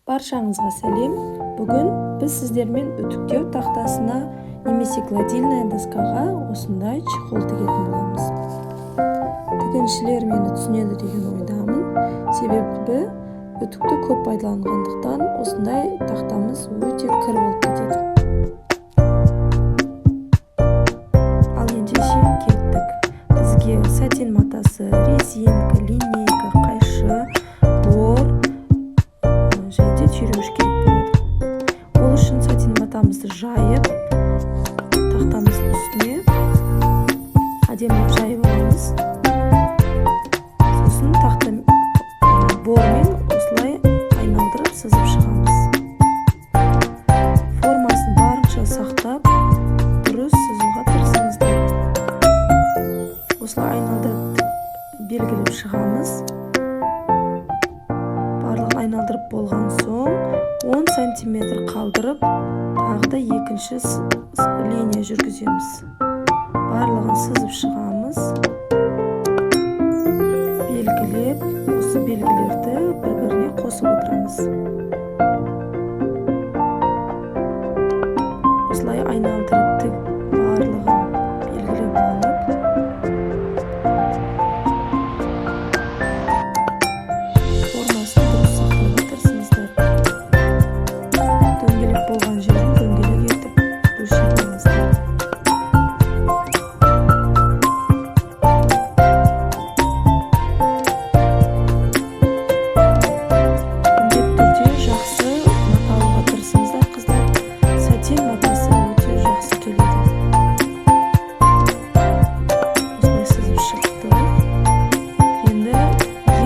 Баршаңызға сәлем. Бүгін біз сіздермен үтіктеу тақтасына немесе гладильная доскаға осындай чехол тігетін боламыз. Тігіншілер мені түсінеді деген ойдамын. Себебі үтікті көп пайдаланғандықтан осындай тақтамыз өте кір болып кетеді. Ал ендеше кеттік. Бізге сатин матасы, резинка, линейка, қайшы, бор және түйреуіш керек болады. Ол үшін сатин матамызды жайып, тақтамыздың үстіне әдемілеп жайып аламыз. Сосын тақты бормен осылай айналдырып сызып шығамыз. Формасын барынша сақтап, дұрыс сызуға тырысыңыздар. Осылай айналдырып белгілеп шығамыз. Барлығын айналдырып болған соң 10 сантиметр қалдырып, тағы да екінші линия жүргіземіз. Барлығын сызып шығамыз. Белгілеп, осы белгілерді бір-біріне қосып отырамыз. Осылай айналдырып барлығын белгілеп алып, болған жерін дөңгелек етіп бөлшек аламыздар. Міндетті түрде жақсы мата алуға тырысыңыздар, қыздар. Сатин матасы өте жақсы келеді. Осылай сызып шықты. Енді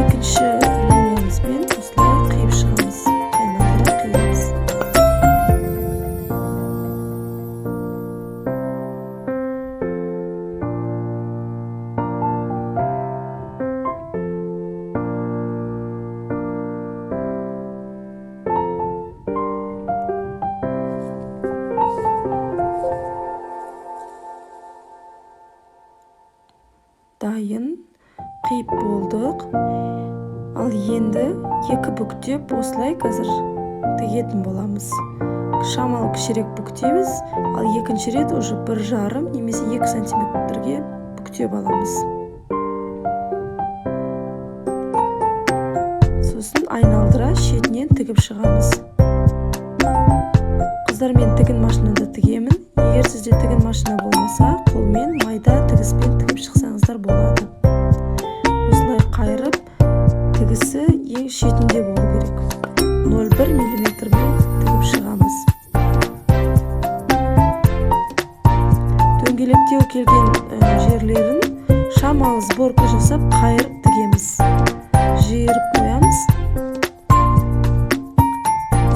екінші линиямызбен осылай қиып шығамыз. Айналдыра қиямыз. Дайын қиып болдық. Ал енді екі бүктеп осылай қазір тігетін боламыз. Шамалы кішірек бүктеміз, ал екінші рет уже 1,5 немесе 2 сантиметрге бүктеп аламыз. Сосын айналдыра шетінен тігіп шығамыз. Қыздар, мен тігін машинада тігемін. Егер сізде тігін машина болмаса, қолмен майда тігіспен тігіп шықсаңыздар болады. Осылай қайырып, тігісі ең шетінде болу керек. 0,1 миллиметрмен тігіп шығамыз. Дөңгелектеу келген жерлерін шамалы сборка жасап қайырып тігеміз. Жиырып қоямыз.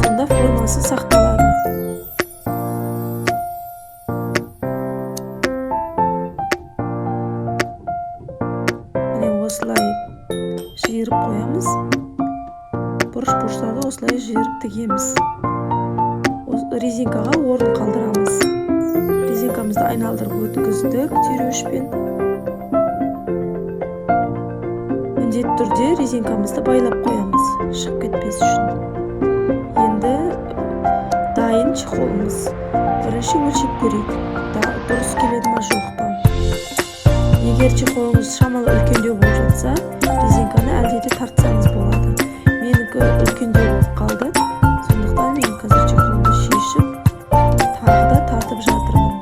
Сонда формасы сақталады. Осылай жиырып қоямыз. Бұрыш-бұрыштарды осылай жиырып тігеміз. Резинкаға орын қалдырамыз. Резинкамызды айналдырып өткіздік түйреуішпен. Міндетті түрде резинкамызды байлап қоямыз, шығып кетпес үшін. Енді дайын чехолымыз. Бірінші өлшеп көрейік. Дұрыс келеді ма, жоқ па? Егер чехолыңыз шамалы үлкендеу болып жатса, резинканы әлде тартсаңыз болады. Менікі үлкендеу болып қалды. Сондықтан мен қазір чехолымды шешіп, тағы да тартып жатырмын.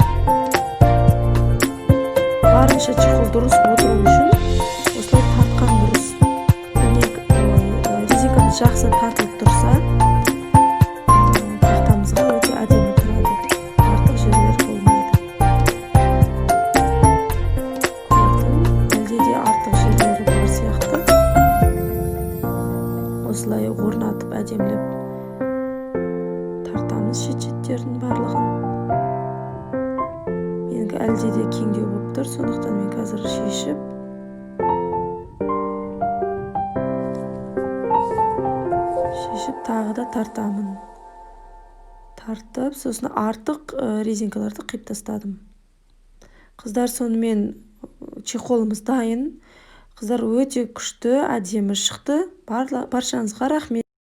Барынша чехол дұрыс отыру үшін осылай тартқан дұрыс. Резинкамыз жақсы тартылып тұрса, тақтамызға өте әдемі тұрады. Артық жерлер болмайды. Осылай орнатып әдемілеп тартамыз шет-шеттердің барлығын. Менікі әлде де кеңдеу болып тұр, сондықтан мен қазір шешіп тағы да тартамын. Тартып, сосын артық резинкаларды қиып тастадым. Қыздар, сонымен чехолымыз дайын. Қыздар, өте күшті, әдемі шықты. Баршаңызға рахмет.